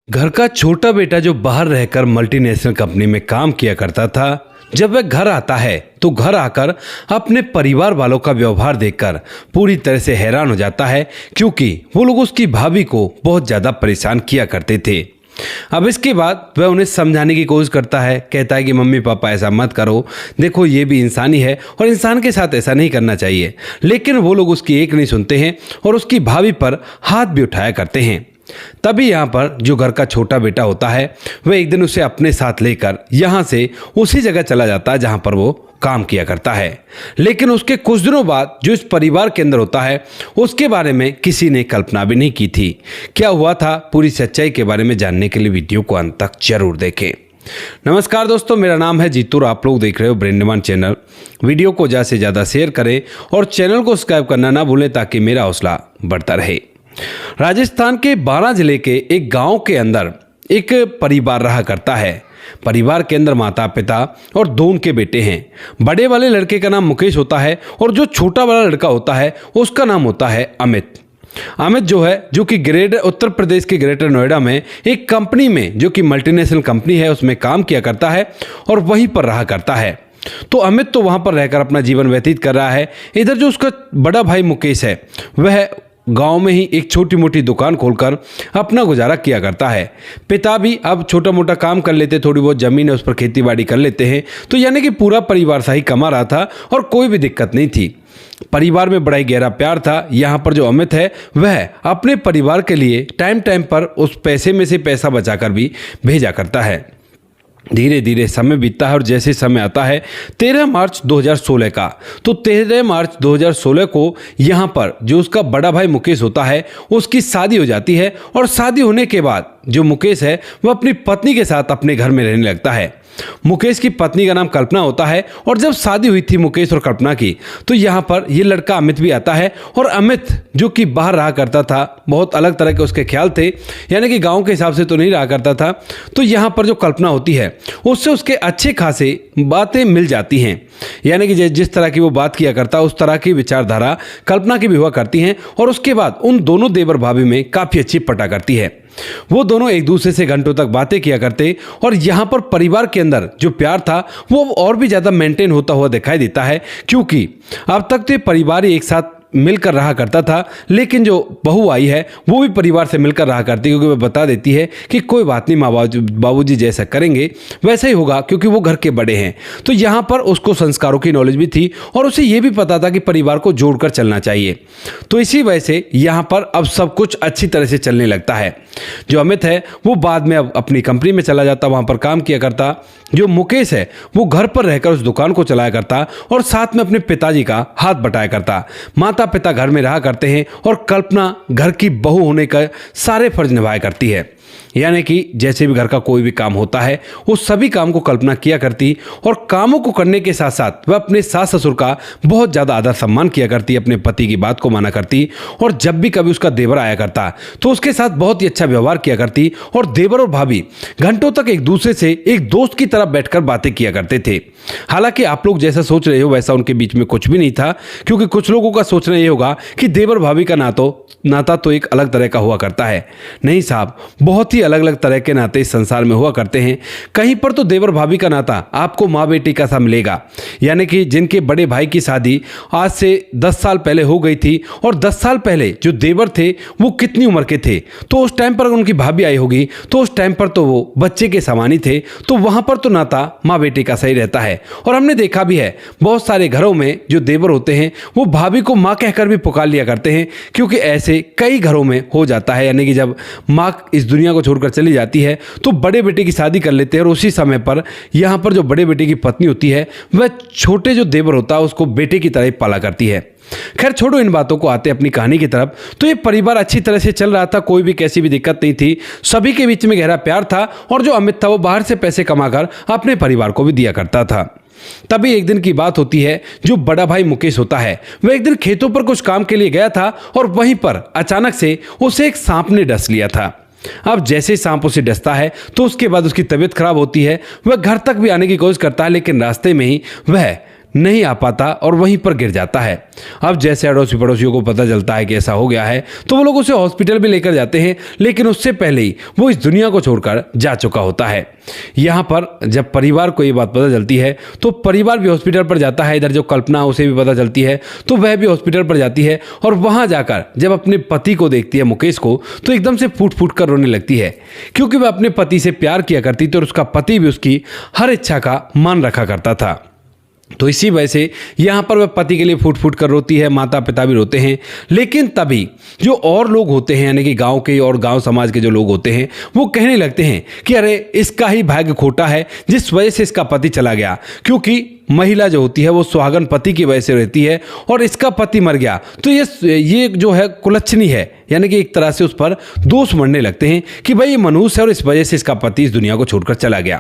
घर का छोटा बेटा जो बाहर रहकर मल्टीनेशनल कंपनी में काम किया करता था, जब वह घर आता है तो घर आकर अपने परिवार वालों का व्यवहार देखकर पूरी तरह से हैरान हो जाता है, क्योंकि वो लोग उसकी भाभी को बहुत ज़्यादा परेशान किया करते थे। अब इसके बाद वह उन्हें समझाने की कोशिश करता है, कहता है कि मम्मी पापा ऐसा मत करो, देखो ये भी इंसान ही है और इंसान के साथ ऐसा नहीं करना चाहिए। लेकिन वो लोग उसकी एक नहीं सुनते हैं और उसकी भाभी पर हाथ भी उठाया करते हैं। तभी यहाँ पर जो घर का छोटा बेटा होता है वह एक दिन उसे अपने साथ लेकर यहाँ से उसी जगह चला जाता है जहाँ पर वो काम किया करता है। लेकिन उसके कुछ दिनों बाद जो इस परिवार के अंदर होता है उसके बारे में किसी ने कल्पना भी नहीं की थी। क्या हुआ था, पूरी सच्चाई के बारे में जानने के लिए वीडियो को अंत तक जरूर देखें। नमस्कार दोस्तों, मेरा नाम है जीतू और आप लोग देख रहे हो ब्रेन डिमांड चैनल। वीडियो को ज़्यादा से ज़्यादा शेयर करें और चैनल को सब्सक्राइब करना ना भूलें ताकि मेरा हौसला बढ़ता रहे। राजस्थान के बारां जिले के एक गांव के अंदर एक परिवार रहा करता है। परिवार के अंदर माता पिता और दो उनके बेटे हैं। बड़े वाले लड़के का नाम मुकेश होता है और जो छोटा वाला लड़का होता है उसका नाम होता है अमित। अमित जो कि उत्तर प्रदेश के ग्रेटर नोएडा में एक कंपनी में, जो कि मल्टीनेशनल कंपनी है, उसमें काम किया करता है और वहीं पर रहा करता है। तो अमित तो वहाँ पर रहकर अपना जीवन व्यतीत कर रहा है। इधर जो उसका बड़ा भाई मुकेश है वह गांव में ही एक छोटी मोटी दुकान खोलकर अपना गुजारा किया करता है। पिता भी अब छोटा मोटा काम कर लेते, थोड़ी बहुत ज़मीन है उस पर खेती बाड़ी कर लेते हैं। तो यानी कि पूरा परिवार सही कमा रहा था और कोई भी दिक्कत नहीं थी। परिवार में बड़ा ही गहरा प्यार था। यहाँ पर जो अमित है वह अपने परिवार के लिए टाइम टाइम पर उस पैसे में से पैसा बचाकर भी भेजा करता है। धीरे धीरे समय बीतता है और जैसे समय आता है 13 मार्च 2016 का, तो 13 मार्च 2016 को यहाँ पर जो उसका बड़ा भाई मुकेश होता है उसकी शादी हो जाती है। और शादी होने के बाद जो मुकेश है वह अपनी पत्नी के साथ अपने घर में रहने लगता है। मुकेश की पत्नी का नाम कल्पना होता है। और जब शादी हुई थी मुकेश और कल्पना की, तो यहाँ पर ये लड़का अमित भी आता है। और अमित जो कि बाहर रहा करता था, बहुत अलग तरह के उसके ख्याल थे, यानी कि गांव के हिसाब से तो नहीं रहा करता था। तो यहाँ पर जो कल्पना होती है उससे उसके अच्छे खासे बातें मिल जाती हैं, यानी कि जिस तरह की वो बात किया करता उस तरह की विचारधारा कल्पना की भी हुआ करती हैं। और उसके बाद उन दोनों देवर भाभी में काफ़ी अच्छी पटा करती है। वो दोनों एक दूसरे से घंटों तक बातें किया करते और यहाँ पर परिवार के अंदर जो प्यार था वो और भी ज़्यादा मेंटेन होता हुआ दिखाई देता है, क्योंकि अब तक तो परिवार ही एक साथ मिलकर रहा करता था। लेकिन जो बहू आई है वो भी परिवार से मिलकर रहा करती है, क्योंकि वह बता देती है कि कोई बात नहीं, माँ बाबूजी जैसा करेंगे वैसा ही होगा, क्योंकि वो घर के बड़े हैं। तो यहाँ पर उसको संस्कारों की नॉलेज भी थी और उसे ये भी पता था कि परिवार को जोड़कर चलना चाहिए। तो इसी वजह से यहाँ पर अब सब कुछ अच्छी तरह से चलने लगता है। जो अमित है वो बाद में अब अपनी कंपनी में चला जाता, वहाँ पर काम किया करता। जो मुकेश है वो घर पर रहकर उस दुकान को चलाया करता और साथ में अपने पिताजी का हाथ बटाया करता। माता पिता घर में रहा करते हैं और कल्पना घर की बहू होने का सारे फर्ज निभाया करती है। यानी कि जैसे भी घर का कोई भी काम होता है उस सभी काम को कल्पना किया करती और कामों को करने के साथ साथ वह अपने सास ससुर का बहुत ज़्यादा आदर सम्मान किया करती, अपने पति की बात को माना करती। और जब भी कभी उसका देवर आया करता तो उसके साथ बहुत ही अच्छा व्यवहार किया करती। और देवर और भाभी घंटों तक एक दूसरे से एक दोस्त की तरह बैठकर बातें किया करते थे। हालांकि आप लोग जैसा सोच रहे हो वैसा उनके बीच में कुछ भी नहीं था, क्योंकि कुछ लोगों का सोचना ये होगा कि देवर भाभी का नाता तो एक अलग तरह का हुआ करता है। नहीं साहब, बहुत ही अलग अलग तरह के नाते इस संसार में हुआ करते हैं। कहीं पर तो देवर भाभी का नाता आपको माँ बेटी का सा मिलेगा, यानी कि जिनके बड़े भाई की शादी आज से 10 साल पहले हो गई थी और 10 साल पहले जो देवर थे वो कितनी उम्र के थे, तो उस टाइम पर अगर उनकी भाभी आई होगी तो उस टाइम पर तो वो बच्चे के समान ही थे। तो वहां पर तो नाता माँ बेटी का सही रहता है। और हमने देखा भी है बहुत सारे घरों में जो देवर होते हैं वो भाभी को माँ कहकर भी पुकार लिया करते हैं, क्योंकि ऐसे कई घरों में हो जाता है। यानी कि जब माँ इस दुनिया को छोड़कर चली जाती है तो बड़े बेटे की शादी कर लेते हैं और उसी समय पर यहाँ पर जो बड़े बेटे की पत्नी होती है वह छोटे जो देवर होता है उसको बेटे की तरह ही पाला करती है। खैर छोड़ो इन बातों को, आते अपनी कहानी की तरफ। तो ये परिवार अच्छी तरह से चल रहा था, कोई भी कैसी भी दिक्कत नहीं थी, सभी के बीच में गहरा प्यार था। और जो अमित था वो बाहर से पैसे कमाकर अपने परिवार को भी दिया करता था। तभी एक दिन की बात होती है, जो बड़ा भाई मुकेश होता है वह एक दिन खेतों पर कुछ काम के लिए गया था और वहीं पर अचानक से उसे एक सांप ने डस लिया था। अब जैसे सांप उसे डसता है तो उसके बाद उसकी तबीयत खराब होती है। वह घर तक भी आने की कोशिश करता है, लेकिन रास्ते में ही वह नहीं आ पाता और वहीं पर गिर जाता है। अब जैसे अड़ोसी पड़ोसियों को पता चलता है कि ऐसा हो गया है तो वो लोग उसे हॉस्पिटल भी लेकर जाते हैं, लेकिन उससे पहले ही वो इस दुनिया को छोड़कर जा चुका होता है। यहाँ पर जब परिवार को ये बात पता चलती है तो परिवार भी हॉस्पिटल पर जाता है। इधर जो कल्पना उसे भी पता चलती है तो वह भी हॉस्पिटल पर जाती है और वहां जाकर जब अपने पति को देखती है, मुकेश को, तो एकदम से फूट फूट कर रोने लगती है, क्योंकि वह अपने पति से प्यार किया करती थी और उसका पति भी उसकी हर इच्छा का मान रखा करता था। तो इसी वजह से यहाँ पर वह पति के लिए फूट फूट कर रोती है, माता पिता भी रोते हैं। लेकिन तभी जो और लोग होते हैं, यानी कि गांव के और गांव समाज के जो लोग होते हैं, वो कहने लगते हैं कि अरे इसका ही भाग्य खोटा है जिस वजह से इसका पति चला गया, क्योंकि महिला जो होती है वो सुहागन पति की वजह से रहती है और इसका पति मर गया तो ये जो है कुलच्छनी है, यानी कि एक तरह से उस पर दोष मढ़ने लगते हैं कि भाई ये मनुष्य है और इस वजह से इसका पति इस दुनिया को छोड़कर चला गया।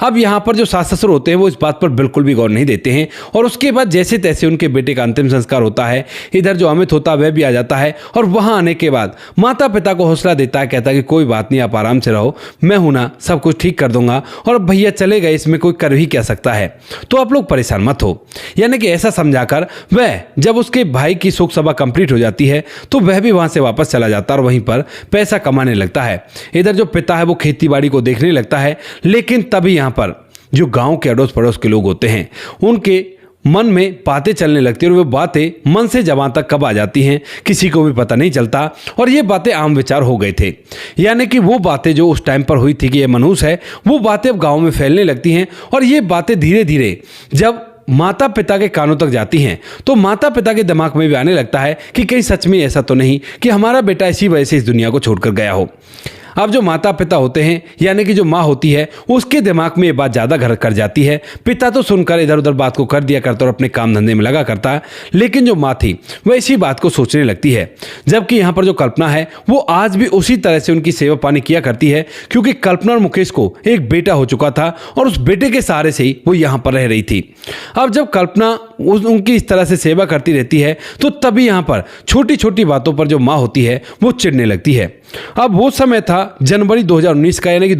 अब यहाँ पर जो सास ससुर होते हैं वो इस बात पर बिल्कुल भी गौर नहीं देते हैं और उसके बाद जैसे तैसे उनके बेटे का अंतिम संस्कार होता है। इधर जो अमित होता है वह भी आ जाता है और वहां आने के बाद माता पिता को हौसला देता है, कहता है कि कोई बात नहीं, आप आराम से रहो, मैं हूं ना, सब कुछ ठीक कर दूंगा और भैया चले गए, इसमें कोई कर ही क्या सकता है, तो आप लोग परेशान मत हो। यानी कि ऐसा समझाकर वह जब उसके भाई की शोक सभा कंप्लीट हो जाती है तो वह भी वहां से वापस चला जाता है और वहीं पर पैसा कमाने लगता है। इधर जो पिता है वो खेती बाड़ी को देखने लगता है, लेकिन तभी यहाँ पर जो गांव के अड़ोस पड़ोस के लोग होते हैं उनके मन में बातें चलने लगती है और वो बातें मन से ज़बान तक कब आ जाती हैं किसी को भी पता नहीं चलता और ये बातें आम विचार हो गए थे। यानी कि वो बातें जो उस टाइम पर हुई थी कि ये मनुष्य है, वो बातें अब गांव में फैलने लगती हैं और ये बातें धीरे धीरे जब माता पिता के कानों तक जाती हैं तो माता पिता के दिमाग में भी आने लगता है कि कहीं सच में ऐसा तो नहीं कि हमारा बेटा इसी वजह से इस दुनिया को छोड़कर गया हो। अब जो माता पिता होते हैं, यानी कि जो माँ होती है, उसके दिमाग में ये बात ज़्यादा घर कर जाती है। पिता तो सुनकर इधर उधर बात को कर दिया करता और अपने काम धंधे में लगा करता है, लेकिन जो माँ थी वह इसी बात को सोचने लगती है। जबकि यहाँ पर जो कल्पना है वो आज भी उसी तरह से उनकी सेवा पानी किया करती है, क्योंकि कल्पना और मुकेश को एक बेटा हो चुका था और उस बेटे के सहारे से ही वो यहाँ पर रह रही थी। अब जब कल्पना उनकी इस तरह से सेवा करती रहती है तो तभी यहाँ पर छोटी छोटी बातों पर जो माँ होती है वो चिढ़ने लगती है। अब वो समय था जनवरी 2019 का, यानी कि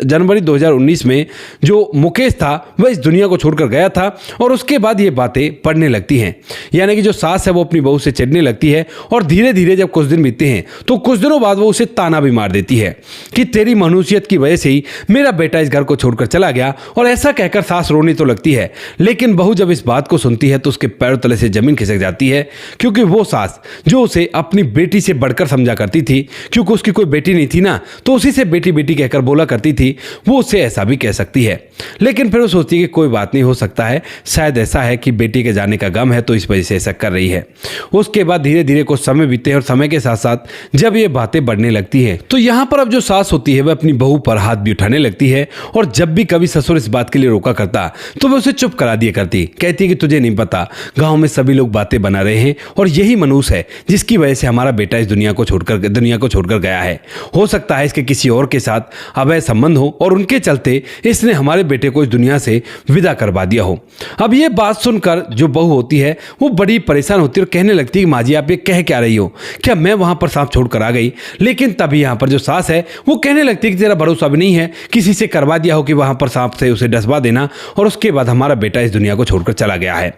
जनवरी 2019 में जो मुकेश था वह इस दुनिया को छोड़कर गया था और उसके बाद ये बातें पड़ने लगती हैं। यानी कि जो सास है वो अपनी बहू से चिढ़ने लगती है और धीरे धीरे जब कुछ दिन बीतते हैं तो कुछ दिनों बाद वो उसे ताना भी मार देती है कि तेरी मनुष्यत की वजह से ही मेरा बेटा इस घर को छोड़कर चला गया। और ऐसा कहकर सास रोनी तो लगती है, लेकिन बहू जब इस बात को सुनती है तो उसके पैरों तले से जमीन खिसक जाती है, क्योंकि वो सास जो उसे अपनी बेटी से बढ़कर समझा करती थी, क्योंकि उसकी कोई बेटी नहीं थी ना, तो उसी से बेटी बेटी कहकर बोला करती थी, वो उससे ऐसा भी कह सकती है। लेकिन फिर वो सोचती है कि कोई बात नहीं, हो सकता है शायद ऐसा है कि बेटी के जाने का गम है तो इस वजह से ऐसा कर रही है। उसके बाद धीरे धीरे कुछ समय बीते हैं और समय के साथ साथ जब ये बातें बढ़ने लगती हैं तो यहाँ पर अब जो सास होती है वह अपनी बहू पर हाथ भी उठाने लगती है और जब भी कभी ससुर इस बात के लिए रोका करता तो वह उसे चुप करा दिया करती, कहती है कि तुझे नहीं पता, गाँव में सभी लोग बातें बना रहे हैं और यही मनुष्य है जिसकी वजह से हमारा बेटा इस दुनिया को छोड़कर गया है। हो सकता है इसके किसी और के साथ अवैध संबंध हो और उनके चलते इसने हमारे बेटे को इस दुनिया से विदा करवा दिया हो। अब ये बात सुनकर जो बहू होती है वो बड़ी परेशान होती है और कहने लगती है, माँ जी आप ये कह क्या रही हो, क्या मैं वहां पर सांप छोड़कर आ गई? लेकिन तभी यहाँ पर जो सास है वो कहने लगती है कि तेरा भरोसा भी नहीं है, किसी से करवा दिया हो कि वहां पर सांप से उसे डसवा देना और उसके बाद हमारा बेटा इस दुनिया को छोड़कर चला गया है।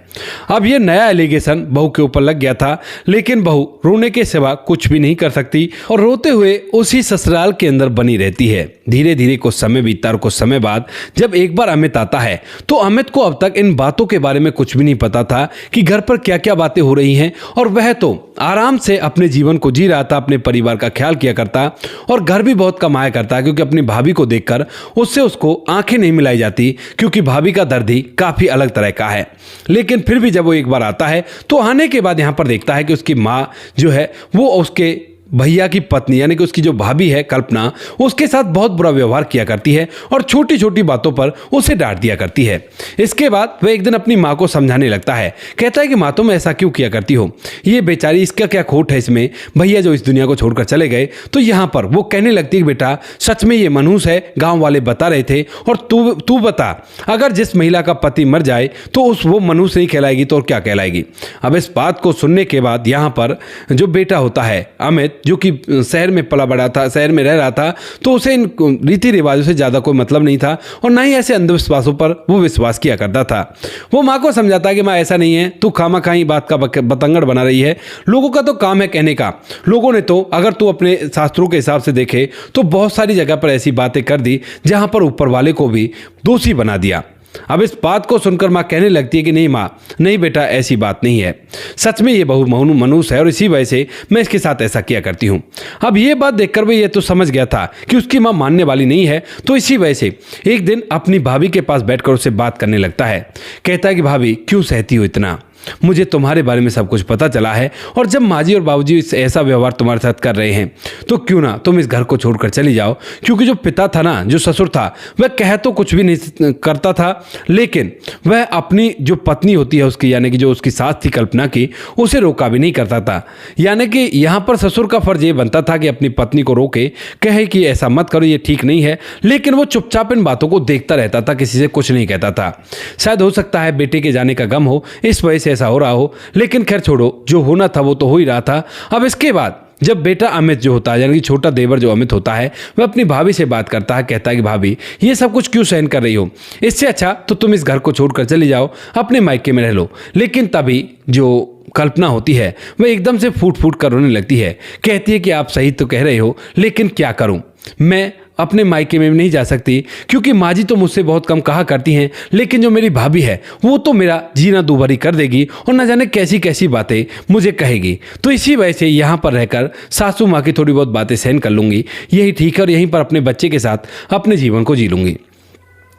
अब ये नया एलिगेशन बहू के ऊपर लग गया था, लेकिन बहू रोने के सिवा कुछ भी नहीं कर सकती और रोते हुए उसी ससुराल के अंदर बनी रहती है। धीरे धीरे कुछ समय बीतता और कुछ समय बाद जब एक बार अमित आता है तो अमित को अब तक इन बातों के बारे में कुछ भी नहीं पता था कि घर पर क्या क्या बातें हो रही हैं और वह तो आराम से अपने जीवन को जी रहा था, अपने परिवार का ख्याल किया करता और घर भी बहुत कमाया करता, क्योंकि अपनी भाभी को देखकर उसको आंखें नहीं मिलाई जाती, क्योंकि भाभी का दर्द ही काफी अलग तरह का है। लेकिन फिर भी जब वो एक बार आता है तो आने के बाद यहाँ पर देखता है कि उसकी माँ जो है वो उसके भैया की पत्नी यानी कि उसकी जो भाभी है कल्पना, उसके साथ बहुत बुरा व्यवहार किया करती है और छोटी छोटी बातों पर उसे डांट दिया करती है। इसके बाद वह एक दिन अपनी माँ को समझाने लगता है, कहता है कि माँ तुम ऐसा क्यों किया करती हो, ये बेचारी इसका क्या खोट है इसमें, भैया जो इस दुनिया को छोड़कर चले गए। तो यहाँ पर वो कहने लगती है, बेटा सच में ये मनुष्य है, गाँव वाले बता रहे थे, और तू बता अगर जिस महिला का पति मर जाए तो वो मनुष्य नहीं कहलाएगी तो और क्या कहलाएगी। अब इस बात को सुनने के बाद यहाँ पर जो बेटा होता है अमित, जो कि शहर में पला बड़ा था, शहर में रह रहा था, तो उसे इन रीति रिवाजों से ज़्यादा कोई मतलब नहीं था और ना ही ऐसे अंधविश्वासों पर वो विश्वास किया करता था। वो माँ को समझाता है कि माँ ऐसा नहीं है, तू खामखा बात का बतंगड़ बना रही है, लोगों का तो काम है कहने का। लोगों ने तो अगर तू अपने शास्त्रों के हिसाब से देखे तो बहुत सारी जगह पर ऐसी बातें कर दी जहां पर ऊपर वाले को भी दोषी बना दिया। अब इस बात को सुनकर माँ कहने लगती है कि नहीं माँ, नहीं बेटा, ऐसी बात नहीं है, सच में ये बहु मनुष्य है और इसी वजह से मैं इसके साथ ऐसा किया करती हूँ। अब ये बात देखकर भी ये तो समझ गया था कि उसकी माँ मानने वाली नहीं है, तो इसी वजह से एक दिन अपनी भाभी के पास बैठकर उससे बात करने लगता है। कहता है कि भाभी क्यों सहती हो इतना, मुझे तुम्हारे बारे में सब कुछ पता चला है और जब माँ जी और बाबूजी ऐसा व्यवहार तुम्हारे साथ कर रहे हैं तो क्यों ना तुम इस घर को छोड़कर चली जाओ। क्योंकि जो पिता था ना, जो ससुर था, वह कह तो कुछ भी नहीं करता था, लेकिन वह अपनी जो पत्नी होती है उसकी, यानी कि जो उसकी सास थी कल्पना की, उसे रोका भी नहीं करता था। यानी कि यहाँ पर ससुर का फर्ज ये बनता था कि अपनी पत्नी को रोके, कहे कि ऐसा मत करो, ये ठीक नहीं है, लेकिन वो चुपचाप इन बातों को देखता रहता था, किसी से कुछ नहीं कहता था। शायद हो सकता है बेटे के जाने का गम हो, इस वजह से ऐसा हो रहा हो, लेकिन खैर छोड़ो, जो होना था वो तो हो ही रहा था। अब इसके बाद जब बेटा अमित जो होता है, यानी कि छोटा देवर जो अमित होता है, वह अपनी भाभी से बात करता है। कहता है कि भाभी ये सब कुछ क्यों सहन कर रही हो, इससे अच्छा तो तुम इस घर को छोड़कर चली जाओ, अपने मायके में रह लो। लेकिन तभी जो कल्पना होती है वह एकदम से फूट फूट कर रोने लगती है। कहती है कि आप सही तो कह रहे हो, लेकिन क्या करूं, मैं अपने मायके में नहीं जा सकती क्योंकि माँ जी तो मुझसे बहुत कम कहा करती हैं, लेकिन जो मेरी भाभी है वो तो मेरा जीना दूभरी कर देगी और न जाने कैसी कैसी बातें मुझे कहेगी। तो इसी वजह से यहाँ पर रहकर सासू माँ की थोड़ी बहुत बातें सहन कर लूँगी, यही ठीक है, और यहीं पर अपने बच्चे के साथ अपने जीवन को जी लूँगी।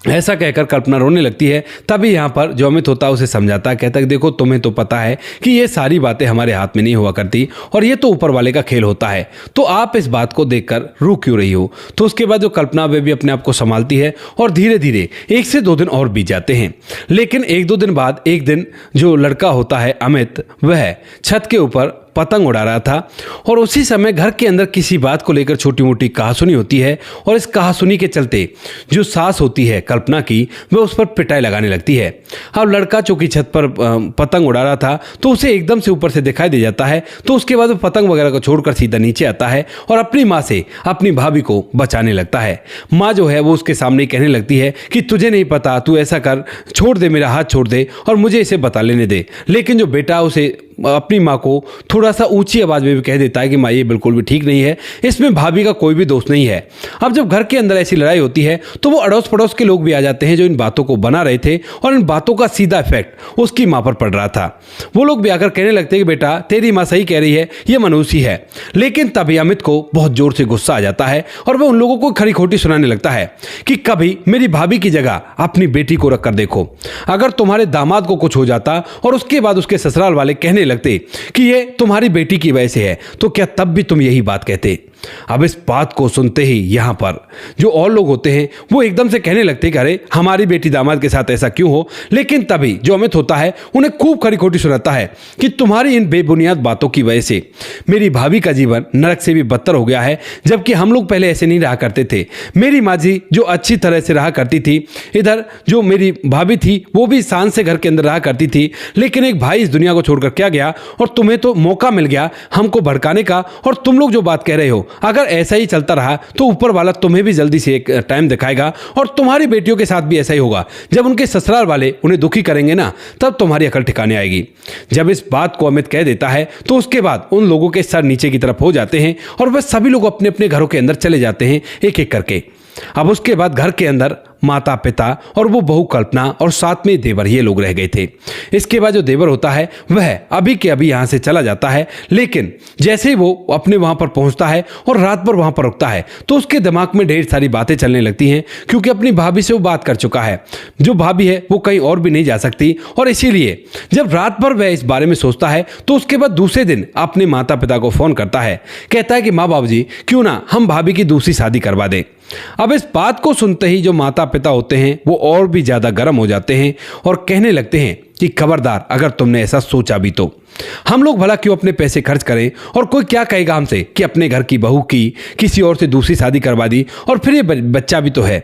ऐसा कहकर कल्पना रोने लगती है। तभी यहाँ पर जो अमित होता है उसे समझाता है। कहता है देखो तुम्हें तो पता है कि ये सारी बातें हमारे हाथ में नहीं हुआ करती और ये तो ऊपर वाले का खेल होता है, तो आप इस बात को देखकर रो क्यों रही हो। तो उसके बाद जो कल्पना वे भी अपने आप को संभालती है और धीरे धीरे 1 से 2 दिन और बीत जाते हैं। लेकिन 1-2 दिन बाद एक दिन जो लड़का होता है अमित, वह छत के ऊपर पतंग उड़ा रहा था और उसी समय घर के अंदर किसी बात को लेकर छोटी मोटी कहासुनी होती है और इस कहासुनी के चलते जो सास होती है कल्पना की, वह उस पर पिटाई लगाने लगती है। अब लड़का चूंकि छत पर पतंग उड़ा रहा था तो उसे एकदम से ऊपर से दिखाई दे जाता है, तो उसके बाद वो पतंग वगैरह को छोड़कर सीधा नीचे आता है और अपनी माँ से अपनी भाभी को बचाने लगता है। माँ जो है वो उसके सामने कहने लगती है कि तुझे नहीं पता, तू ऐसा कर, छोड़ दे, मेरा हाथ छोड़ दे और मुझे इसे बता लेने दे। लेकिन जो बेटा उसे अपनी माँ को थोड़ा सा ऊंची आवाज में भी कह देता है कि माँ ये बिल्कुल भी ठीक नहीं है, इसमें भाभी का कोई भी दोष नहीं है। अब जब घर के अंदर ऐसी लड़ाई होती है तो वो अड़ोस पड़ोस के लोग भी आ जाते हैं जो इन बातों को बना रहे थे और इन बातों का सीधा इफेक्ट उसकी माँ पर पड़ रहा था। वो लोग भी आकर कहने लगते हैं कि बेटा तेरी माँ सही कह रही है, ये मनुष्य है। लेकिन तभी अमित को बहुत जोर से गुस्सा आ जाता है और वह उन लोगों को खरी खोटी सुनाने लगता है कि कभी मेरी भाभी की जगह अपनी बेटी को रखकर देखो, अगर तुम्हारे दामाद को कुछ हो जाता और उसके बाद उसके ससुराल वाले कहने लगते कि ये तुम्हारी बेटी की वजह से है, तो क्या तब भी तुम यही बात कहते। अब इस बात को सुनते ही यहाँ पर जो और लोग होते हैं वो एकदम से कहने लगते कि अरे हमारी बेटी दामाद के साथ ऐसा क्यों हो। लेकिन तभी जो अमित होता है उन्हें खूब खरी खोटी सुनाता है कि तुम्हारी इन बेबुनियाद बातों की वजह से मेरी भाभी का जीवन नरक से भी बदतर हो गया है, जबकि हम लोग पहले ऐसे नहीं रहा करते थे। मेरी माँ जी जो अच्छी तरह से रहा करती थी, इधर जो मेरी भाभी थी वो भी शान से घर के अंदर रहा करती थी, लेकिन एक भाई इस दुनिया को छोड़कर क्या गया और तुम्हें तो मौका मिल गया हमको भड़काने का। और तुम लोग जो बात कह रहे हो, अगर ऐसा ही चलता रहा तो ऊपर वाला तुम्हें भी जल्दी से एक टाइम दिखाएगा और तुम्हारी बेटियों के साथ भी ऐसा ही होगा। जब उनके ससुराल वाले उन्हें दुखी करेंगे ना, तब तुम्हारी अकल ठिकाने आएगी। जब इस बात को अमित कह देता है तो उसके बाद उन लोगों के सर नीचे की तरफ हो जाते हैं और वह सभी लोग अपने अपने घरों के अंदर चले जाते हैं एक एक करके। अब उसके बाद घर के अंदर माता पिता और वो बहू कल्पना और साथ में देवर ये लोग रह गए थे। इसके बाद जो देवर होता है वह अभी के अभी यहाँ से चला जाता है, लेकिन जैसे ही वो अपने वहाँ पर पहुँचता है और रात भर वहाँ पर रुकता है तो उसके दिमाग में ढेर सारी बातें चलने लगती हैं, क्योंकि अपनी भाभी से वो बात कर चुका है। जो भाभी है वो कहीं और भी नहीं जा सकती और इसीलिए जब रात भर वह इस बारे में सोचता है तो उसके बाद दूसरे दिन अपने माता पिता को फ़ोन करता है। कहता है कि माँ बाबू जी क्यों ना हम भाभी की दूसरी शादी करवा दें। अब इस बात को सुनते ही जो माता पिता होते हैं वो और भी ज़्यादा गर्म हो जाते हैं और कहने लगते हैं कि खबरदार अगर तुमने ऐसा सोचा भी तो। हम लोग भला क्यों अपने पैसे खर्च करें, और कोई क्या कहेगा हमसे कि अपने घर की बहू की किसी और से दूसरी शादी करवा दी, और फिर ये बच्चा भी तो है।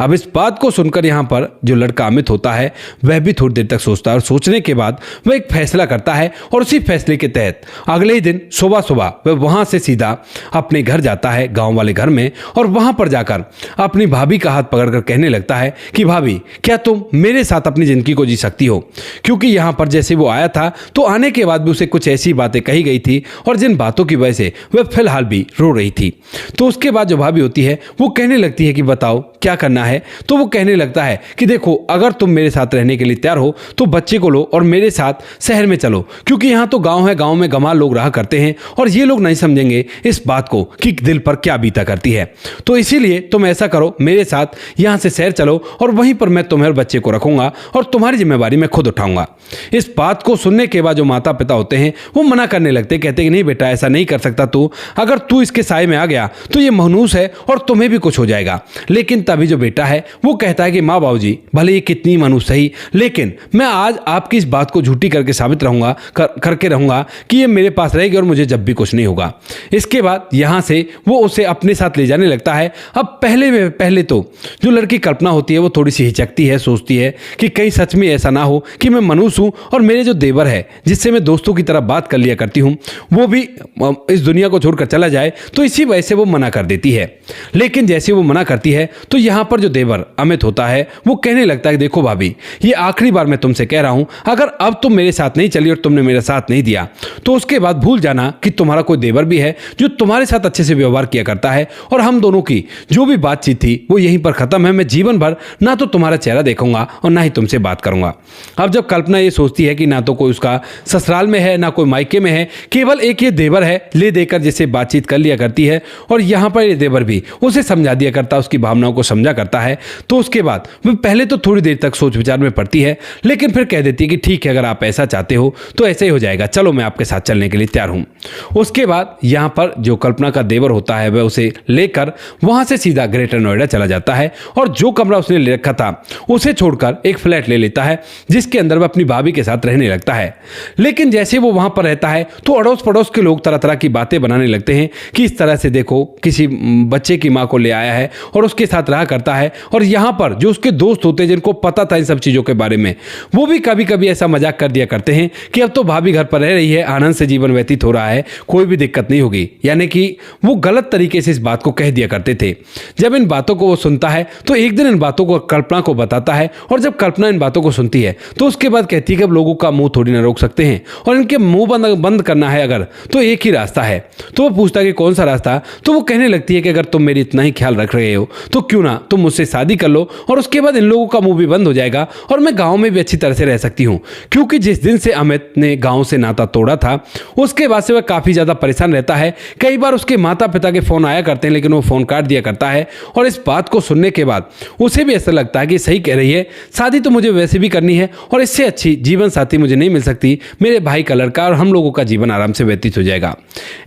अब इस बात को सुनकर यहाँ पर जो लड़का अमित होता है वह भी थोड़ी देर तक सोचता है, और सोचने के बाद वह एक फैसला करता है, और उसी फैसले के तहत अगले ही दिन सुबह सुबह वह वहां से सीधा अपने घर जाता है, गांव वाले घर में, और वहां पर जाकर अपनी भाभी का हाथ पकड़कर कहने लगता है कि भाभी, क्या तुम मेरे साथ अपनी जिंदगी को जी सकती हो? क्योंकि यहाँ पर जैसे वो आया था तो आने के बाद भी उसे कुछ ऐसी बातें कही गई थी, और जिन बातों की वजह से वह फिलहाल भी रो रही थी। तो उसके बाद जो भाभी होती है वो कहने लगती है कि बताओ क्या करना है। तो वो कहने लगता है कि देखो, अगर तुम मेरे साथ रहने के लिए तैयार हो तो बच्चे को लो और मेरे साथ शहर में चलो, क्योंकि यहाँ तो गांव है, गांव में गंवार लोग रहा करते हैं, और ये लोग नहीं समझेंगे इस बात को कि दिल पर क्या बीता करती है। तो इसीलिए तुम ऐसा करो, मेरे साथ यहाँ से शहर चलो, और वहीं पर मैं तुम्हें और बच्चे को रखूंगा, और तुम्हारी जिम्मेवारी मैं खुद उठाऊंगा। इस बात को सुनने के बाद जो माता पिता होते हैं वो मना करने लगते, कहते कि नहीं बेटा, ऐसा नहीं कर सकता तू, अगर तू इसके साए में आ गया तो ये मनहूस है और तुम्हें भी कुछ हो जाएगा। लेकिन तभी जो बेटा है वो कहता है कि माँ बाबूजी, भले ये कितनी मनहूस सही, लेकिन मैं आज आपकी इस बात को झूठी करके साबित रहूंगा करके रहूंगा कि ये मेरे पास रहेगी और मुझे जब भी कुछ नहीं होगा। इसके बाद यहाँ से वो उसे अपने साथ ले जाने लगता है। अब पहले तो जो लड़की कल्पना होती है वो थोड़ी सी हिचकती है, सोचती है कि कहीं सच में ऐसा ना हो कि मैं मनहूस हूं और मेरे जो देवर है जिससे मैं दोस्तों की तरह बात कर लिया करती हूं वो भी इस दुनिया को छोड़कर चला जाए। तो इसी वजह से वो मना कर देती है। लेकिन जैसे वो मना करती है तो यहाँ पर जो देवर अमित होता है वो कहने लगता है, देखो भाभी, ये आखिरी बार मैं तुमसे कह रहा हूं, अगर अब तुम मेरे साथ नहीं चली और तुमने मेरा साथ नहीं दिया तो उसके बाद भूल जाना कि तुम्हारा कोई देवर भी है जो तुम्हारे साथ अच्छे से व्यवहार किया करता है, और हम दोनों की जो भी बातचीत थी वो यहीं पर खत्म है। मैं जीवन भर ना तो तुम्हारा चेहरा देखूंगा और ना ही तुमसे बात करूंगा। अब जब कल्पना ये सोचती है कि ना तो कोई उसका ससुराल में है ना कोई मायके में है, केवल एक ये देवर है ले देकर जिससे बातचीत कर लिया करती है, और यहाँ पर ये देवर भी उसे समझा दिया करता, उसकी भावनाओं को समझा करता है। तो उसके बाद वह पहले तो थोड़ी देर तक सोच विचार में पड़ती है, लेकिन फिर कह देती है कि ठीक है, अगर आप ऐसा चाहते हो तो ऐसे ही हो जाएगा, चलो मैं आपके साथ चलने के लिए तैयार हूं। उसके बाद यहाँ पर जो कल्पना का देवर होता है वह उसे लेकर वहां से सीधा ग्रेटर नोएडा चला जाता है, और जो कमरा उसने ले रखा था उसे छोड़कर एक फ्लैट ले लेता है जिसके अंदर वह अपनी भाभी के साथ रहने लगता है। लेकिन जैसे वो वहां पर रहता है तो अड़ोस पड़ोस के लोग तरह तरह की बातें बनाने लगते हैं कि इस तरह से देखो, किसी बच्चे की मां को ले आया है और उसके साथ रहा करता है। और यहाँ पर जो उसके दोस्त होते हैं जिनको पता था इन सब चीजों के बारे में, वो भी कभी कभी ऐसा मजाक कर दिया करते हैं कि अब तो भाभी घर पर रह रही है, आनंद से जीवन व्यतीत हो रहा है, कोई भी दिक्कत नहीं होगी। यानी कि वो गलत तरीके से इस बात को कह दिया करते थे। जब इन बातों को वो सुनता है तो एक दिन इन बातों को कल्पना को बताता है, और जब कल्पना इन बातों को सुनती है तो उसके बाद कहती है कि अब लोगों का मुंह थोड़ी ना रोक सकते हैं, और इनके मुंह बंद करना है अगर तो एक ही रास्ता है। तो वो पूछता है कि कौन सा रास्ता? तो वो कहने लगती है कि अगर तुम मेरी इतना ही ख्याल रख रहे हो तो क्यों ना तुम मुझसे शादी कर लो, और उसके बाद इन लोगों का मुंह भी बंद हो जाएगा और मैं गांव में भी अच्छी तरह से रह सकती हूं। क्योंकि जिस दिन से अमित ने गांव से नाता तोड़ा था उसके बाद से वह काफी ज्यादा परेशान रहता है। कई बार उसके माता पिता के फोन आया करते हैं लेकिन वो फोन काट दिया करता है, और इस बात को सुनने के बाद उसे भी ऐसा लगता है कि सही कह रही है, शादी तो मुझे वैसे भी करनी है और इससे अच्छी जीवन साथी मुझे नहीं मिल सकती, मेरे भाई का लड़का, और हम लोगों का जीवन आराम से व्यतीत हो जाएगा।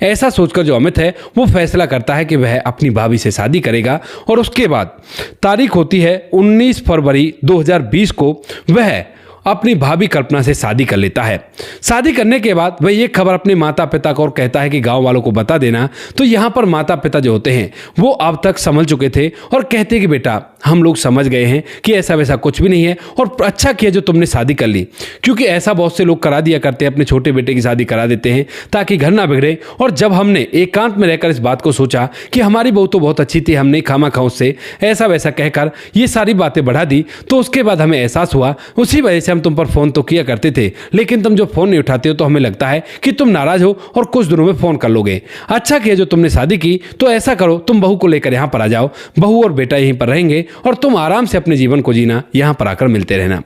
ऐसा सोचकर जो अमित है वो फैसला करता है कि वह अपनी भाभी से शादी करेगा, और उसके बाद तारीख होती है 19 फरवरी 2020 को वह अपनी भाभी कल्पना से शादी कर लेता है। शादी करने के बाद वह ये खबर अपने माता पिता को और कहता है कि गांव वालों को बता देना। तो यहाँ पर माता पिता जो होते हैं वो अब तक समझ चुके थे और कहते हैं कि बेटा, हम लोग समझ गए हैं कि ऐसा वैसा कुछ भी नहीं है, और अच्छा किया जो तुमने शादी कर ली, क्योंकि ऐसा बहुत से लोग करा दिया करते हैं, अपने छोटे बेटे की शादी करा देते हैं ताकि घर ना बिगड़े। और जब हमने एकांत में रहकर इस बात को सोचा कि हमारी बहू तो बहुत अच्छी थी, हमने खामा उससे ऐसा वैसा कहकर ये सारी बातें बढ़ा दी, तो उसके बाद हमें एहसास हुआ, उसी वजह से हम तुम पर फोन तो किया करते थे, लेकिन तुम जब फोन नहीं उठाते हो तो हमें लगता है कि तुम नाराज हो और कुछ दिनों में फोन कर लोगे। अच्छा किया जो तुमने शादी की, तो ऐसा करो, तुम बहू को लेकर यहाँ पर आ जाओ, बहू और बेटा यहीं पर रहेंगे और तुम आराम से अपने जीवन को जीना, यहाँ पर आकर मिलते रहना।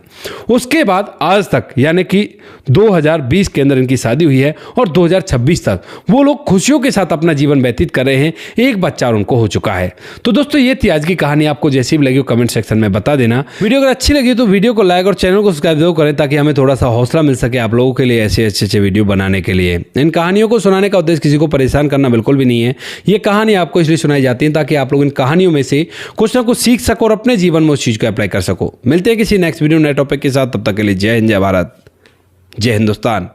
उसके बाद आज तक यानी कि 2020 के अंदर इनकी शादी हुई है और 2026 तक वो लोग खुशियों के साथ अपना जीवन व्यतीत कर रहे हैं। एक बच्चा और उनको हो चुका है। तो दोस्तों ये थी आज की कहानी। आपको जैसी भी लगी हो कमेंट सेक्शन में बता देना। वीडियो अगर अच्छी लगी तो वीडियो को लाइक और चैनल को सब्सक्राइब जरूर करें ताकि हमें थोड़ा सा हौसला मिल सके आप लोगों के लिए ऐसे अच्छे वीडियो बनाने के लिए। इन कहानियों को सुनाने का उद्देश्य किसी को परेशान करना बिल्कुल भी नहीं है। ये कहानी आपको इसलिए सुनाई जाती है ताकि आप लोग इन कहानियों में से कुछ ना कुछ सीख सको और अपने जीवन में उस चीज को अप्लाई कर सको। मिलते हैं किसी नेक्स्ट वीडियो नए टॉपिक के साथ, तब तक के लिए जय हिंद, जय भारत, जय हिंदुस्तान।